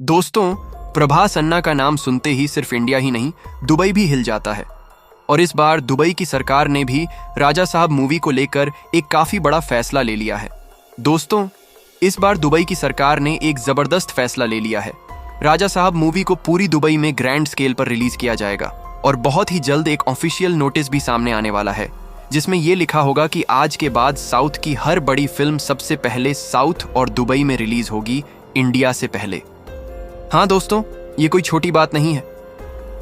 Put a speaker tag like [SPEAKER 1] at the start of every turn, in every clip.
[SPEAKER 1] दोस्तों, प्रभास अन्ना का नाम सुनते ही सिर्फ इंडिया ही नहीं, दुबई भी हिल जाता है। और इस बार दुबई की सरकार ने भी राजा साहब मूवी को लेकर एक काफी बड़ा फैसला ले लिया है। दोस्तों, इस बार दुबई की सरकार ने एक जबरदस्त फैसला ले लिया है। राजा साहब मूवी को पूरी दुबई में ग्रैंड स्केल पर रिलीज किया जाएगा और बहुत ही जल्द एक ऑफिशियल नोटिस भी सामने आने वाला है, जिसमें यह लिखा होगा कि आज के बाद साउथ की हर बड़ी फिल्म सबसे पहले साउथ और दुबई में रिलीज होगी, इंडिया से पहले। हाँ दोस्तों, ये कोई छोटी बात नहीं है।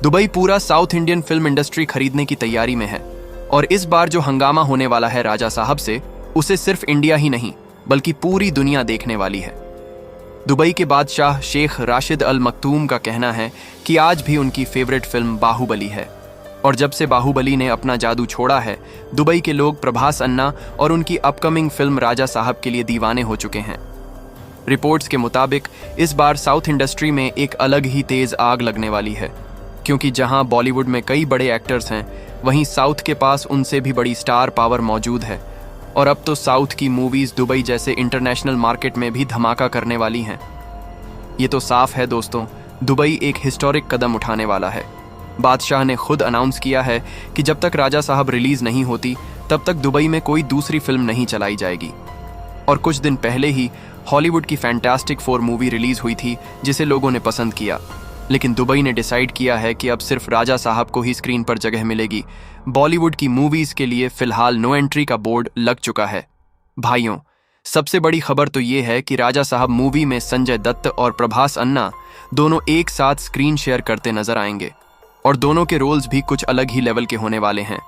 [SPEAKER 1] दुबई पूरा साउथ इंडियन फिल्म इंडस्ट्री खरीदने की तैयारी में है और इस बार जो हंगामा होने वाला है राजा साहब से, उसे सिर्फ इंडिया ही नहीं बल्कि पूरी दुनिया देखने वाली है। दुबई के बादशाह शेख राशिद अल मक्तूम का कहना है कि आज भी उनकी फेवरेट फिल्म बाहुबली है और जब से बाहुबली ने अपना जादू छोड़ा है, दुबई के लोग प्रभास अन्ना और उनकी अपकमिंग फिल्म राजा साहब के लिए दीवाने हो चुके हैं। रिपोर्ट्स के मुताबिक इस बार साउथ इंडस्ट्री में एक अलग ही तेज आग लगने वाली है, क्योंकि जहां बॉलीवुड में कई बड़े एक्टर्स हैं, वहीं साउथ के पास उनसे भी बड़ी स्टार पावर मौजूद है। और अब तो साउथ की मूवीज दुबई जैसे इंटरनेशनल मार्केट में भी धमाका करने वाली हैं। ये तो साफ है दोस्तों, दुबई एक हिस्टोरिक कदम उठाने वाला है। बादशाह ने खुद अनाउंस किया है कि जब तक राजा साहब रिलीज नहीं होती, तब तक दुबई में कोई दूसरी फिल्म नहीं चलाई जाएगी। और कुछ दिन पहले ही हॉलीवुड की फैंटास्टिक 4 मूवी रिलीज हुई थी, जिसे लोगों ने पसंद किया, लेकिन दुबई ने डिसाइड किया है कि अब सिर्फ राजा साहब को ही स्क्रीन पर जगह मिलेगी। बॉलीवुड की मूवीज के लिए फिलहाल नो एंट्री का बोर्ड लग चुका है। भाइयों, सबसे बड़ी खबर तो ये है कि राजा साहब मूवी में संजय दत्त और प्रभास अन्ना दोनों एक साथ स्क्रीन शेयर करते नजर आएंगे और दोनों के रोल्स भी कुछ अलग ही लेवल के होने वाले हैं।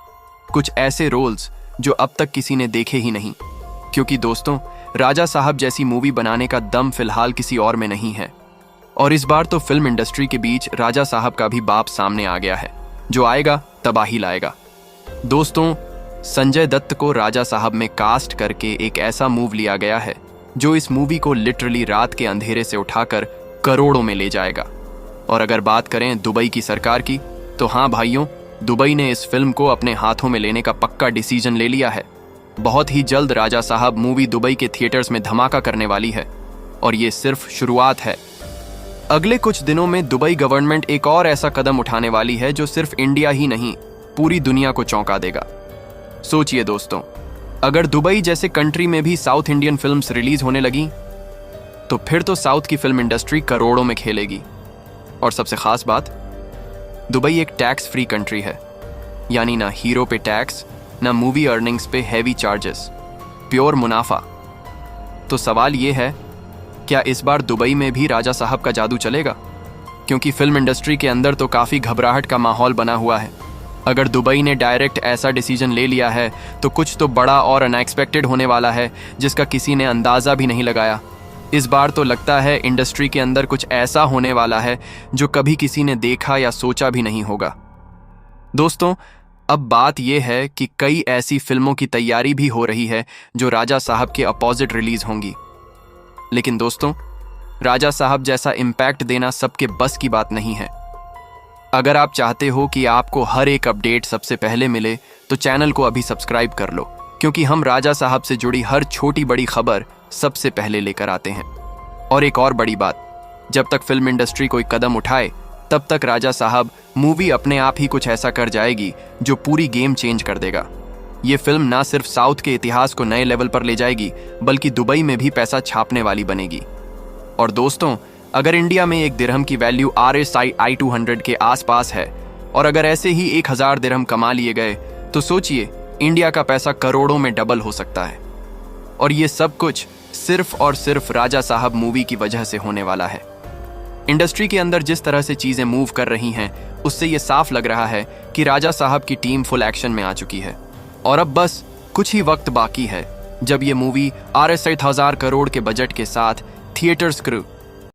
[SPEAKER 1] कुछ ऐसे रोल्स जो अब तक किसी ने देखे ही नहीं, क्योंकि दोस्तों, राजा साहब जैसी मूवी बनाने का दम फिलहाल किसी और में नहीं है। और इस बार तो फिल्म इंडस्ट्री के बीच राजा साहब का भी बाप सामने आ गया है, जो आएगा तबाही लाएगा। दोस्तों, संजय दत्त को राजा साहब में कास्ट करके एक ऐसा मूव लिया गया है जो इस मूवी को लिटरली रात के अंधेरे से उठाकर करोड़ों में ले जाएगा। और अगर बात करें दुबई की सरकार की, तो हाँ भाइयों, दुबई ने इस फिल्म को अपने हाथों में लेने का पक्का डिसीजन ले लिया है। बहुत ही जल्द राजा साहब मूवी दुबई के थिएटर्स में धमाका करने वाली है और ये सिर्फ शुरुआत है। अगले कुछ दिनों में दुबई गवर्नमेंट एक और ऐसा कदम उठाने वाली है जो सिर्फ इंडिया ही नहीं, पूरी दुनिया को चौंका देगा। सोचिए दोस्तों, अगर दुबई जैसे कंट्री में भी साउथ इंडियन फिल्म्स रिलीज होने लगी, तो फिर तो साउथ की फिल्म इंडस्ट्री करोड़ों में खेलेगी। और सबसे खास बात, दुबई एक टैक्स फ्री कंट्री है, यानी ना हीरो पे टैक्स, ना मूवी अर्निंग्स पे हैवी चार्जेस, प्योर मुनाफा। तो सवाल ये है, क्या इस बार दुबई में भी राजा साहब का जादू चलेगा? क्योंकि फिल्म इंडस्ट्री के अंदर तो काफी घबराहट का माहौल बना हुआ है। अगर दुबई ने डायरेक्ट ऐसा डिसीजन ले लिया है, तो कुछ तो बड़ा और अनएक्सपेक्टेड होने वाला है, जिसका किसी ने अंदाजा भी नहीं लगाया। इस बार तो लगता है इंडस्ट्री के अंदर कुछ ऐसा होने वाला है जो कभी किसी ने देखा या सोचा भी नहीं होगा। दोस्तों, अब बात यह है कि कई ऐसी फिल्मों की तैयारी भी हो रही है जो राजा साहब के अपोजिट रिलीज होंगी। लेकिन दोस्तों, राजा साहब जैसा इम्पैक्ट देना सबके बस की बात नहीं है। अगर आप चाहते हो कि आपको हर एक अपडेट सबसे पहले मिले, तो चैनल को अभी सब्सक्राइब कर लो, क्योंकि हम राजा साहब से जुड़ी हर छोटी बड़ी खबर सबसे पहले लेकर आते हैं। और एक और बड़ी बात, जब तक फिल्म इंडस्ट्री कोई कदम उठाए, तब तक राजा साहब मूवी अपने आप ही कुछ ऐसा कर जाएगी जो पूरी गेम चेंज कर देगा। ये फिल्म ना सिर्फ साउथ के इतिहास को नए लेवल पर ले जाएगी, बल्कि दुबई में भी पैसा छापने वाली बनेगी। और दोस्तों, अगर इंडिया में एक दिरहम की वैल्यू RSI 200 के आसपास है, और अगर ऐसे ही 1000 दिरहम कमा लिए गए, तो सोचिए इंडिया का पैसा करोड़ों में डबल हो सकता है। और ये सब कुछ सिर्फ और सिर्फ राजा साहब मूवी की वजह से होने वाला है। इंडस्ट्री के अंदर जिस तरह से चीजें मूव कर रही हैं, उससे ये साफ लग रहा है कि राजा साहब की टीम फुल एक्शन में आ चुकी है। और अब बस कुछ ही वक्त बाकी है जब ये मूवी RSI 1000 करोड़ के बजट के साथ थिएटर्स